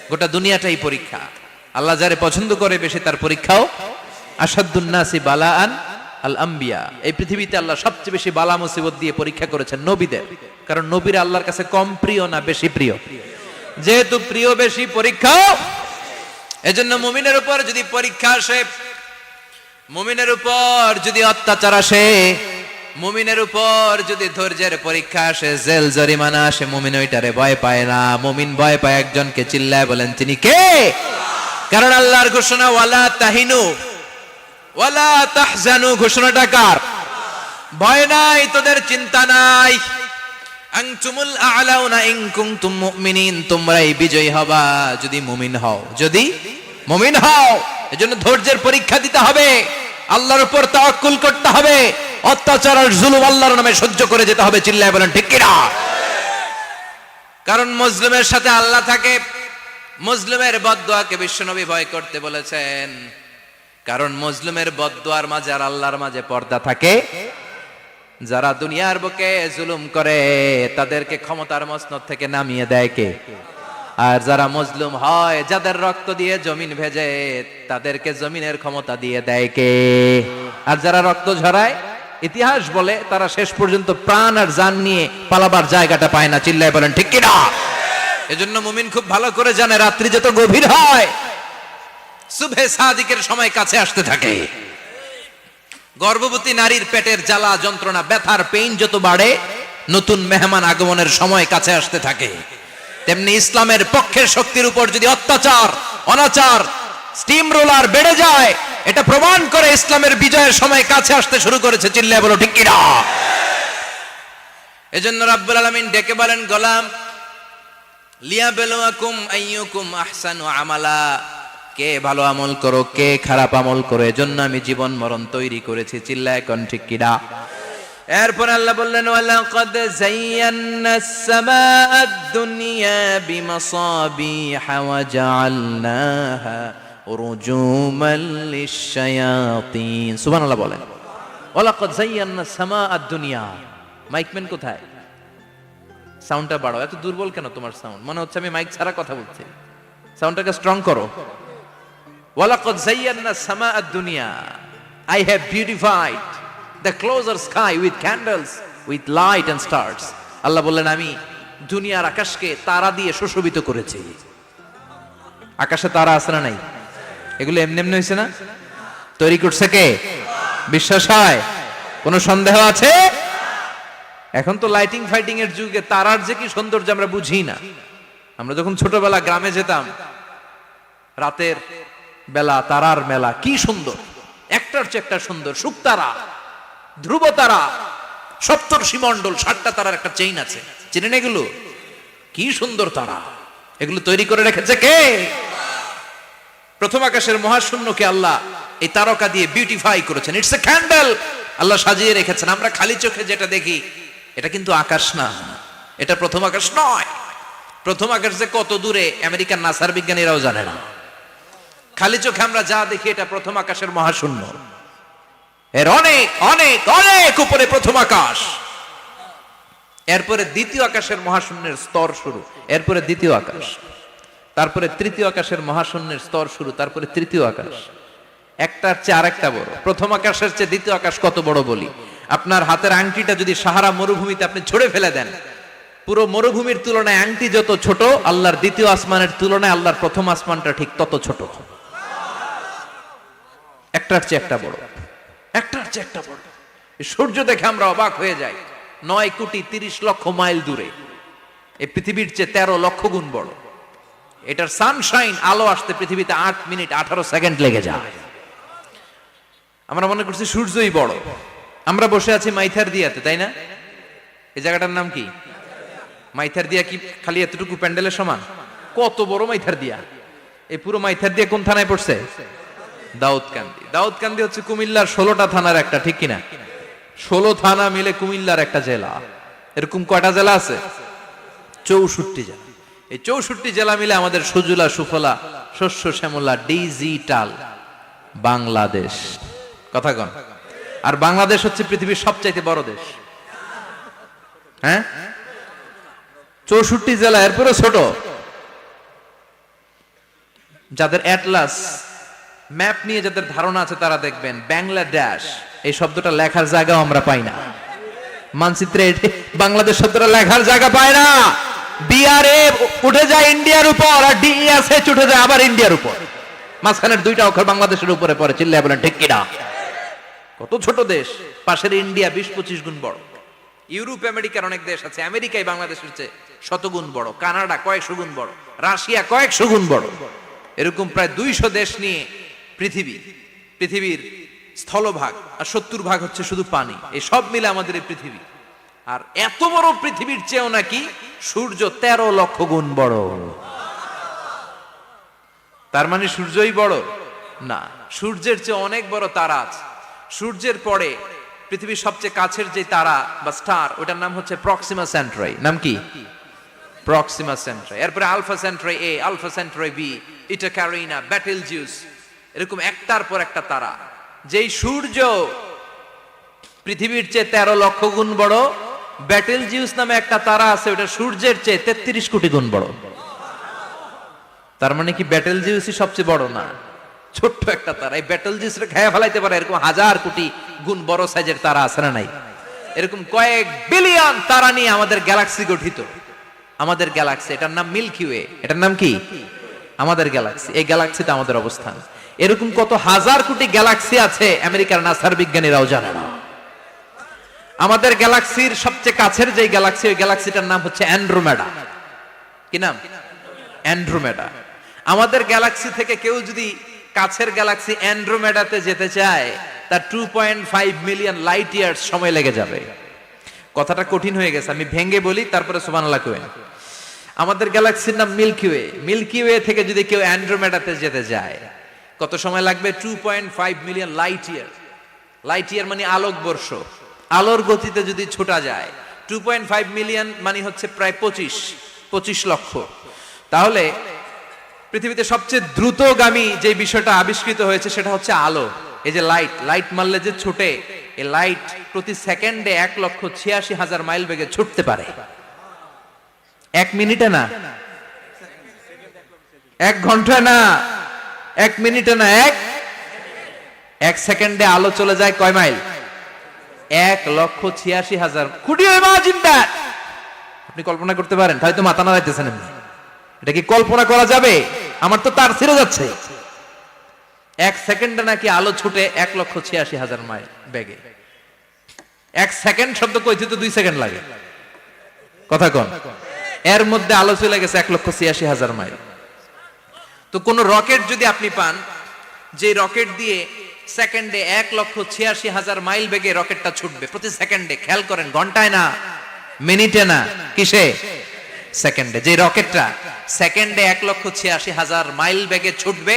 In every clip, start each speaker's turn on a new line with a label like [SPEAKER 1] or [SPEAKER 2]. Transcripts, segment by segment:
[SPEAKER 1] গোটা দুনিয়াটাই পরীক্ষা। আল্লাহ যারে পছন্দ করে বেশি তার পরীক্ষাও। আসাদুন নাসি বালাআন আল আম্বিয়া, এই পৃথিবীতে আল্লাহ সবচেয়ে বেশি বালা মুসিবত দিয়ে পরীক্ষা করেছেন নবীদের, কারণ নবীরা আল্লাহর কাছে কম প্রিয় না বেশি প্রিয়? যেহেতু প্রিয় বেশি, পরীক্ষা। এজন্য মুমিনের উপর যদি পরীক্ষা আসে, মুমিনের উপর যদি অত্যাচার আসে, মুমিনের উপর যদি ধৈর্যের পরীক্ষা আসে, জেল জরিমানা আসে, মুমিন ওইটারে ভয় পায় না। মুমিন ভয় পায় একজনকে, চিল্লায় বলেন তিনি কে? কারণ আল্লাহর ঘোষণা ওয়ালা তাহিনু ওয়ালা তাহজানু, ঘোষণাটা কার? ভয় নাই, তোদের চিন্তা নাই। আনতুমুল আ'লাউনা ইন কুনতুম মুমিনিন, তোমরাই বিজয়ী হবা যদি মুমিন হও, যদি মুমিন হও। এজন্য ধৈর্যের পরীক্ষা দিতে হবে, আল্লাহর উপর তাওয়াক্কুল করতে হবে, অত্যাচার আর জুলুম আল্লাহর নামে সহ্য করে যেতে হবে। চিল্লায় বলেন ঠিক কি না? কারণ মুসলিমের সাথে আল্লাহ থাকে। মুসলিমের বদদুয়াকে বিশ্বনবী ভয় করতে বলেছেন, কারণ মুসলিমের বদদুয়ার মাঝে আর আল্লাহর মাঝে পর্দা থাকে। যারা দুনিয়ার বুকে জুলুম করে তাদেরকে ক্ষমতার মসনদ থেকে নামিয়ে দেয় কে? আর যারা মজলুম হয়, যাদের রক্ত দিয়ে জমিন ভেজে, তাদেরকে জমিনের ক্ষমতা দিয়ে দেয় কে? আর যারা রক্ত ঝরায়, ইতিহাস বলে তারা শেষ পর্যন্ত প্রাণ আর জান নিয়ে পালাবার জায়গাটা পায় না। চিল্লায় বলেন ঠিক কি না? এজন্য মুমিন খুব ভালো করে জানে, রাত্রি যত গভীর হয়, সুবহে সাদিকের সময় কাছে আসতে থাকে। গর্ভবতী নারীর পেটের জ্বালা যন্ত্রণা, ব্যথার পেইন যত বাড়ে, নতুন মেহমান আগমনের সময় কাছে আসতে থাকে। তেমনি ইসলামের পক্ষের শক্তির উপর যদি অত্যাচার, অনাচার, স্টিম রোলার বেড়ে যায়, এটা প্রমাণ করে ইসলামের বিজয়ের সময় কাছে আসতে শুরু করেছে। চিল্লায় বলো ঠিক কি না? এজন্য রাব্বুল আলামিন ডেকে বলেন, গোলাম লিয়াবলুয়াকুম আইয়ুকুম আহসানু আমালা, কে ভালো আমল করো, কে খারাপ আমল করো, এজন্য আমি জীবন মরণ তৈরি করেছি। চিল্লায় কোন ঠিক কি না? এরপর আল্লাহ বললেন, ওয়ালাকাদ যায়্যানাস সামাআদ দুনিয়া বিমাসাবিহা ওয়া জাআলনাহা রুজুমান লিশ-শায়াতিন। সুবহানাল্লাহ বলেন। ওয়ালাকাদ যায়্যানাস সামাআদ দুনিয়া। মাইকম্যান কোথায়? সাউন্ডটা বাড়াও। এত দুর্বল কেন তোমার সাউন্ড? মনে হচ্ছে আমি মাইক ছাড়া কথা বলছি। সাউন্ডটাকে স্ট্রং করো। ওয়ালাকাদ যায়্যানাস সামাআদ দুনিয়া, I have beautified the closer sky with candles, with light and stars. আল্লাহ বললেন, আমি দুনিয়ার আকাশকে তারা দিয়ে সুশোভিত করেছি। আকাশে তারা আছে না নাই? এগুলো এমনি এমনি হয়েছে না? তৈরি করছে কে? বিশ্বাস হয়? কোনো সন্দেহ আছে? এখন তো লাইটিং ফাইটিং এর যুগে তারার যে কি সৌন্দর্য আমরা বুঝি না। আমরা যখন ছোটবেলা গ্রামে যেতাম, রাতের বেলা তারার মেলা, কি সুন্দর, একটার চেয়ে একটা সুন্দর। শুকতারা, ধ্রুব তারা, সপ্তর্ষি মণ্ডল, 7টা তারার একটা চেইন আছে, চেনেন এগুলো? কি সুন্দর তারা! এগুলো তৈরি করে রেখেছে কে? প্রথম আকাশের মহাশূন্যকে আল্লাহ এই তারকা দিয়ে বিউটিফাই করেছেন। ইটস এ ক্যান্ডেল, আল্লাহ সাজিয়ে রেখেছেন। আমরা খালি চোখে যেটা দেখি, এটা কিন্তু আকাশ না, এটা প্রথম আকাশ নয়। প্রথম আকাশ যে কত দূরে আমেরিকার নাসার বিজ্ঞানীরাও জানে না। খালি চোখে আমরা যা দেখি, এটা প্রথম আকাশের মহাশূন্য। এর অনেক অনেক অনেক উপরে প্রথম আকাশ। এরপরে দ্বিতীয় আকাশের মহাশূন্যের স্তর শুরু, এরপরে দ্বিতীয় আকাশ, তারপরে তৃতীয় আকাশের মহাশূন্যের স্তর শুরু, তারপরে তৃতীয় আকাশ। একটার চেয়ে আরেকটা বড়। প্রথম আকাশের চেয়ে দ্বিতীয় আকাশ কত বড় বলি, আপনার হাতের আংটিটা যদি সাহারা মরুভূমিতে আপনি ছুঁড়ে ফেলে দেন, পুরো মরুভূমির তুলনায় আংটি যত ছোট, আল্লাহর দ্বিতীয় আসমানের তুলনায় আল্লাহর প্রথম আসমানটা ঠিক তত ছোট। একটার চেয়ে একটা বড়, একটার চেয়ে একটা বড়। সূর্য দেখে আমরা অবাক হয়ে যাই। 9,30,00,000 মাইল দূরে, এই পৃথিবীর চেয়ে 13 লক্ষ গুণ বড়। এটার সানশাইন, আলো আসতে পৃথিবীতে 8 মিনিট 18 সেকেন্ড লেগে যায়। আমরা মনে করছি সূর্যই বড়। আমরা বসে আছি মাইথার দিয়াতে, তাই না? এই জায়গাটার নাম কি? মাইথার দিয়া। কি খালি এতটুকু প্যান্ডেলের সমান? কত বড় মাইথার দিয়া! এই পুরো মাইথার দিয়া কোন থানায় পড়ছে? দাউদকান্দি। দাউদকান্দি হচ্ছে কুমিল্লার 16টা থানার একটা, ঠিক কিনা? 16 থানা মিলে কুমিল্লার একটা জেলা। এরকম কয়টা জেলা আছে? 64 জেলা। এই 64 জেলা মিলে আমাদের সুজলা সুফলা শস্য শ্যামলা ডিজিটাল বাংলাদেশ। কথা কন। আর বাংলাদেশ হচ্ছে পৃথিবীর সবচাইতে বড় দেশ। হ্যাঁ, 64 জেলা, এরপরে ছোট। যাদের অ্যাটলাস ম্যাপ নিয়ে যাদের ধারণা আছে তারা দেখবেন বাংলাদেশ এই শব্দটা লেখার জায়গাও আমরা পাই না। মানচিত্রে বাংলাদেশ শব্দটা লেখার জায়গা পায় না। বিআরএ উঠে যায় ইন্ডিয়ার উপর, আর ডিএসএচ উঠে যায় আবার ইন্ডিয়ার উপর। মাঝখানের দুইটা অক্ষর বাংলাদেশের উপরে পড়ে। চিল্লায় বলেন ঠিক কিনা? কত ছোট দেশ, পাশের ইন্ডিয়া 20-25 গুণ বড়। ইউরোপ আমেরিকার অনেক দেশ আছে, আমেরিকায় বাংলাদেশের চেয়ে শতগুণ বড়, কানাডা কয়েকশো গুণ বড়, রাশিয়া কয়েকশো গুণ বড়। এরকম প্রায় 200 দেশ নিয়ে পৃথিবীর স্থলভাগ, আর 70% হচ্ছে শুধু পানি। এই সব মিলে আমাদের এই পৃথিবী। আর এত বড় পৃথিবীর চেয়েও নাকি সূর্য 13 লক্ষ গুণ বড়। তার মানে সূর্যই বড় না, সূর্যের চেয়ে অনেক বড় তারা আছে। সূর্যের পরে পৃথিবীর সবচেয়ে কাছের যে তারা বা স্টার, ওটার নাম হচ্ছে প্রক্সিমা সেন্ট্রাই। নাম কি? প্রক্সিমা সেন্ট্রাই। এরপরে আলফা সেন্ট্রাই এ, আলফা সেন্ট্রাই বি, ইটা ক্যারিনা, বেটেলজিউস, এরকম একটার পর একটা তারা। যেই সূর্য পৃথিবীর চেয়ে 13 লক্ষ গুণ বড়, বেটেলজিউস নামে একটা তারা আছে, ওটা সূর্যের চেয়ে 33 কোটি গুণ বড়। তার মানে কি বেটেলজিউসই সবচেয়ে বড় না? ছোট্ট একটা তারা। এই বেটেলজিউসরে খেয়ে ফেলাইতে পারে এরকম 1000 কোটি গুণ বড় সাইজের তারা আছে না নাই? এরকম কয়েক বিলিয়ন তারা নিয়ে আমাদের গ্যালাক্সি গঠিত। আমাদের গ্যালাক্সি, এটার নাম মিল্কি ওয়ে। এটার নাম কি? আমাদের গ্যালাক্সি। এই গ্যালাক্সিতে আমাদের অবস্থান। এরকম কত হাজার কোটি গ্যালাক্সি আছে আমেরিকার নাসার বিজ্ঞানীরাও জানে না। আমাদের গ্যালাক্সির সবচেয়ে কাছের যে গ্যালাক্সি, ওই গ্যালাক্সিটার নাম হচ্ছে অ্যান্ড্রোমেডা। কি নাম? অ্যান্ড্রোমেডা। আমাদের গ্যালাক্সি থেকে কেউ যদি কাছের গ্যালাক্সি অ্যান্ড্রোমেডাতে যেতে চায়, তার 2.5 মিলিয়ন লাইট ইয়ার্স সময় লেগে যাবে। কথাটা কঠিন হয়ে গেছে, আমি ভেঙে বলি, তারপরে সুবহানাল্লাহ কইবেন। আমাদের গ্যালাক্সির নাম মিল্কি ওয়ে। মিল্কি ওয়ে থেকে যদি কেউ অ্যান্ড্রোমেডাতে যেতে যায়, কত সময় লাগবে? 2.5 million light year. Light year মানে আলোকবর্ষ। আলোর গতিতে যদি ছোটা যায়, 2.5 মিলিয়ন মানে হচ্ছে প্রায় 25 লক্ষ। তাহলে পৃথিবীতে সবচেয়ে দ্রুতগামী যে বিষয়টা আবিষ্কৃত হয়েছে সেটা হচ্ছে আলো। এই যে লাইট মারলে যে ছুটে, এই লাইট প্রতি সেকেন্ডে 1,86,000 মাইল বেগে ছুটতে পারে। 1 মিনিটে না, 1 ঘন্টা না, 1 মিনিটে না, 1 সেকেন্ডে আলো চলে যায় কয় mile? 1,86,000। Could you imagine that? আপনি কল্পনা করতে পারেন? হয়তো মাথা নাড়াইতেছেন। এটা কি কল্পনা করা যাবে? আমার তো তার ছিঁড়ে যাচ্ছে। 1 সেকেন্ডে নাকি আলো ছুটে 1,86,000 মাইল বেগে। 1 সেকেন্ড শব্দ কইতে তো 2 সেকেন্ড লাগে। কথা কোন? এর মধ্যে আলো চলে গেছে 1,86,000 মাইল। তো কোন রকেট যদি আপনি পান, যে রকেট দিয়ে সেকেন্ডে 1,86,000 মাইল বেগে রকেটটা ছুটবে প্রতি সেকেন্ডে, খেয়াল করেন, ঘন্টায় না, মিনিটে না, কিসে? সেকেন্ডে। যে রকেটটা সেকেন্ডে 1,86,000 মাইল বেগে ছুটবে,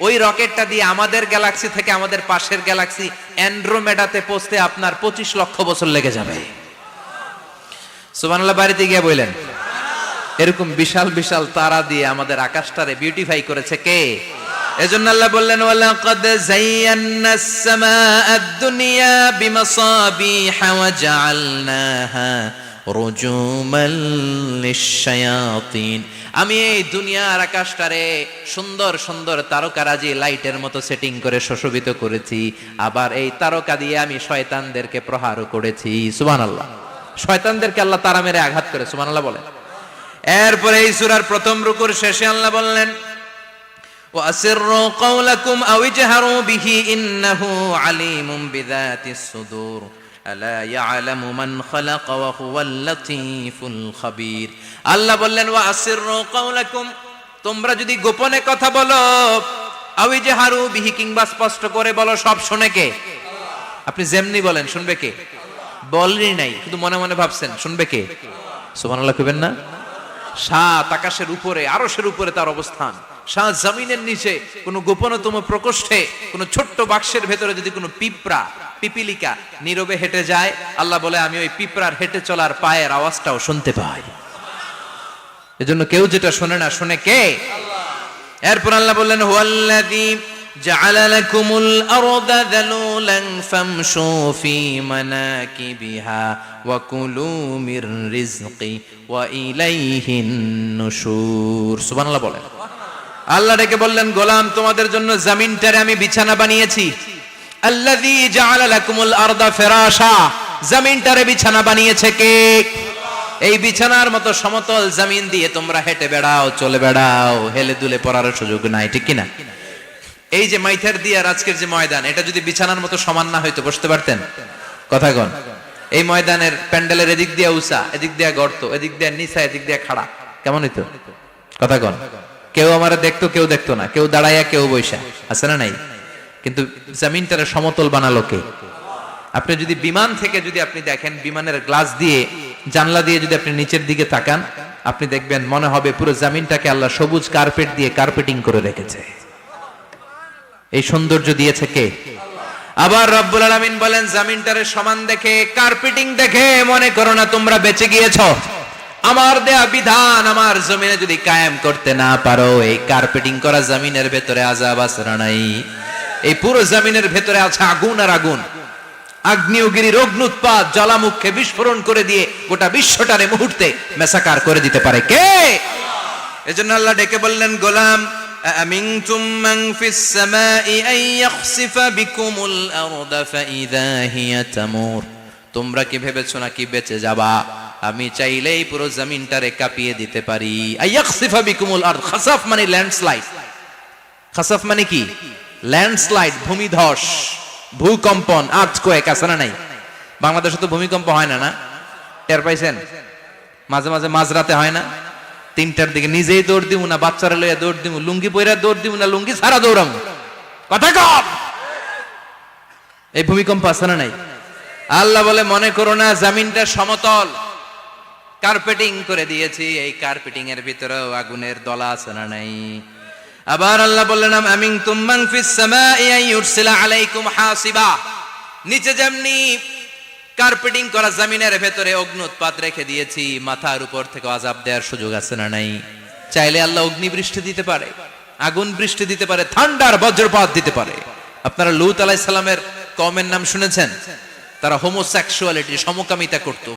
[SPEAKER 1] ওই রকেটটা দিয়ে আমাদের গ্যালাক্সি থেকে আমাদের পাশের গ্যালাক্সি অ্যান্ড্রোমেডাতে পৌঁছতে আপনার 25 লক্ষ বছর লেগে যাবে। সুবহানাল্লাহ বাড়িতে গিয়ে বললেন। এরকম বিশাল বিশাল তারা দিয়ে আমাদের আকাশটারে বিউটিফাই করেছে কে? এজন্য আল্লাহ বললেন, ওয়ালাকাদ যায়্যানাস সামাআদ দুনিয়া বিমাসাবিহা ওয়া জাআলনাহা রুজুমান লিশ-শায়াতিন। আমি এই দুনিয়ার আকাশটারে সুন্দর সুন্দর তারকারাজি লাইটের মতো সেটিং করে সুশোভিত করেছি। আবার এই তারকা দিয়ে আমি শয়তানদেরকে প্রহারও করেছি। সুবহানাল্লাহ। শয়তানদেরকে আল্লাহ তারা মেরে আঘাত করে। সুবহানাল্লাহ বলেন। এরপরে এই সূরার প্রথম রুকুর শেষে আল্লাহ বললেন, ওয়াসিররু কাওলাকুম আও ইজহারু বিহি ইন্নাহু আলিমুম বিযাতিস সুদূর আলা ইয়ালামু মান খালাকা ওয়া হুয়াল লাতীফুল খাবীর। আল্লাহ বললেন, ওয়াসিররু কাওলাকুম, তোমরা যদি গোপনে কথা বলো, আও ইজহারু বিহি, কিংবা স্পষ্ট করে বলো, সব শুনে কে? আপনি যেমনি বলেন শুনবে কে? বলেনই নাই, শুধু মনে মনে ভাবছেন, শুনবে কে? সুবহানাল্লাহ কইবেন না? সাত আকাশের উপরে, আরশের উপরে তার অবস্থান, সাত জমিনের নিচে কোন গোপনতম প্রকোষ্ঠে, কোন ছোট্ট বাক্সের ভেতরে যদি কোনো পিপিলিকা নীরবে হেঁটে যায়, আল্লাহ বলে আমি ওই পিঁপড়ার হেঁটে চলার পায়ের আওয়াজটাও শুনতে পাই। এজন্য কেউ যেটা শোনে না, শুনে কে? এরপর আল্লাহ বললেন, হুয়াল্লাযী জাআলা লাকুমুল আরদা যালুলান ফামশু ফি মানাকিবিহা ওয়া কুলু মির রিজকি ওয়া ইলাইহিন নুশুর। সুবহানাল্লাহ বলেন। আল্লাহ ডেকে বললেন, গোলাম তোমাদের জন্য জমিনটারে আমি বিছানা বানিয়েছি। আল্লাযী জাআলা লাকুমুল আরদা ফিরাশা, জমিনটারে বিছানা বানিয়েছে কে? এই বিছানার মতো সমতল জমিন দিয়ে তোমরা হেঁটে বেড়াও, চলে বেড়াও, হেলে দুলে পড়ার সুযোগ নাই, ঠিক কিনা? এই যে মাইথার দিয়ে আর আজকের যে ময়দান, এটা যদি বিছানার মতো সমান না হয়তো বসতে পারতেন? কথা কন। এই ময়দানের প্যান্ডেলের এদিক দিয়ে উঁচা, এদিক দিয়ে গর্ত, এদিক দিয়ে নিচা, এদিক দিয়ে খাড়া, কেমন হইতো? কথা কন। কেউ আমারে দেখতো, কেউ দেখতো না, কেউ দাঁড়াইয়া, কেউ বৈশা, আছে না নাই? কিন্তু জমিনটারে সমতল বানালো কে? আপনি যদি বিমান থেকে যদি আপনি দেখেন, বিমানের গ্লাস দিয়ে, জানলা দিয়ে যদি আপনি নিচের দিকে তাকান, আপনি দেখবেন মনে হবে পুরো জমিনটাকে আল্লাহ সবুজ কার্পেট দিয়ে কার্পেটিং করে রেখেছে। এই সৌন্দর্য দিয়েছে কে? আবার রব্বুল আলামিন বলেন, জমিনটারে সমান দেখে, কার্পেটিং দেখে মনে করো না তোমরা বেঁচে গিয়েছো। আমার দেয়া বিধান আমার জমিনে যদি কায়েম করতে না পারো, এই কার্পেটিং করা জমিনের ভেতরে আযাব আছে না নাই? এই পুরো জমিনের ভেতরে আছে আগুন আর আগুন। আগ্নেয়গিরির অগ্নুৎপাত জ্বালামুখে বিস্ফোরণ করে দিয়ে গোটা বিশ্বটারে মুহূর্তে মেসাকার করে দিতে পারে কে? এজন্য আল্লাহ ডেকে বললেন, গোলাম আমিনতুম মান ফিস সামাই আন ইয়াখসিফা বিকুমুল আরদা ফাইযা হিয়া তামুর, তোমরা কি ভেবেছো নাকি বেঁচে যাবা? আমি চাইলেই পুরো জমিনটারে কাঁপিয়ে দিতে পারি। আইয়াখসিফা বিকুমুল আরদ, খাসাফ মানে ল্যান্ডস্লাইড। খাসাফ মানে কি? ল্যান্ডস্লাইড, ভূমিধস, ভূকম্পন, আর্থকোয়েক, আছে না নাই? বাংলাদেশে তো ভূমিকম্প হয় না, না? টের পাইছেন? মাঝে মাঝে মাঝরাতে হয় না? 3টার দিকে নিজেই দৌড় দিব না বাচ্চারা লইয়া দৌড় দিব, লুঙ্গি পইরা দৌড় দিব না লুঙ্গি ছাড়া দৌড়াম, কথা কম। এই ভূমিকম্প আছে না নাই? আল্লাহ বলে, মনে করো না জমিনটা সমতল, কার্পেটিং করে দিয়েছি, এই কার্পেটিং এর ভিতরেও আগুনের দলা আছে না নাই? আবার আল্লাহ বললেন, আমিনতুম মান ফিস সামাই আন ইউরসিলা আলাইকুম হাসিবা, নিচে যেমনি কার্পেটিং করা জমিনের ভেতরে অগ্নুৎপাত রেখে দিয়েছি, মাথার উপর থেকে আযাব দেওয়ার সুযোগ আছে না নাই? চাইলে আল্লাহ অগ্নি বৃষ্টি দিতে পারে, আগুন বৃষ্টি দিতে পারে, ঠান্ডার বজ্রপাত দিতে পারে। আপনারা লূত আলাইহিস সালামের কওমের নাম শুনেছেন? তারা হোমোসেক্সুয়ালিটি, সমকামিতা করত।